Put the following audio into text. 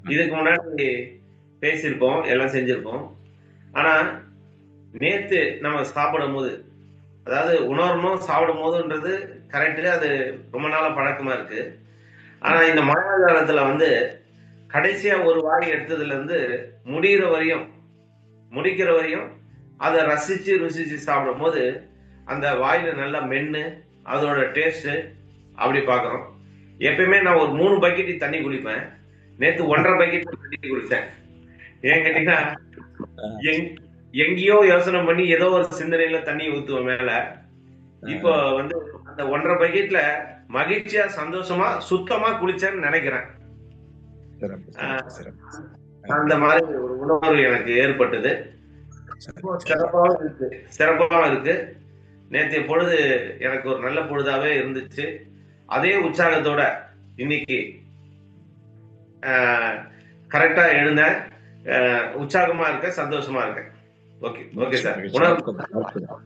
இதுக்கு முன்னாடி பேசியிருப்போம், எல்லாம் செஞ்சிருப்போம். ஆனா, நேத்து நம்ம சாப்பிடும்போது, அதாவது உணரணும் சாப்பிடும்போதுன்றது கரெக்ட்டு. அது ரொம்ப நாளா பழக்கமா இருக்கு. ஆனா, ம். இந்த மழை காலத்துல வந்து கடைசியா ஒரு வாய் எடுத்ததுலருந்து முடியிற வரையும், முடிக்கிற வரையும் அத ரசிச்சு, ருசிச்சு சாப்பிடும்போது, அந்த வாயில நல்லா மென்னு, அதோட டேஸ்ட்டு அப்படி பார்க்குறோம். எப்பயுமே நான் ஒரு 3 பக்கெட் தண்ணி குடிப்பேன். நேத்து 1 1/2 பக்கெட் தண்ணி குடிச்சேன். ஏன் கேட்டீங்கன்னா, ஆ, எங் எங்கேயோ யோசனை பண்ணி ஏதோ ஒரு சிந்தனையில தண்ணி ஊத்துவேன் மேல. ஆ. இப்போ வந்து அந்த 1 1/2 பக்கெட்ல மகிழ்ச்சியா, சந்தோஷமா, சுத்தமா குளிச்சேன்னு நெனைக்கிறேன். சிறப்பு, அ சிறப்பு, சிறப்பு. அந்த அருமை. மாரி ஒரு உணர்வு எனக்கு ஏற்பட்டது. சரி, ரொம்ப சரி. சிறப்பாவும் இருக்கு. நேத்தைய பொழுது எனக்கு ஒரு நல்ல பொழுதாவே இருந்துச்சு. அதே உற்சாகத்தோட இன்னைக்கு அ கரெக்ட்டா எழுந்தேன். உற்சாகமா இருக்கேன், சந்தோஷமா இருக்கேன். ஓகே, ஓகே மகிழ்ச்சி, சார். மகிழ்ச்சி. உணவு அற்புதம், அற்புதம்.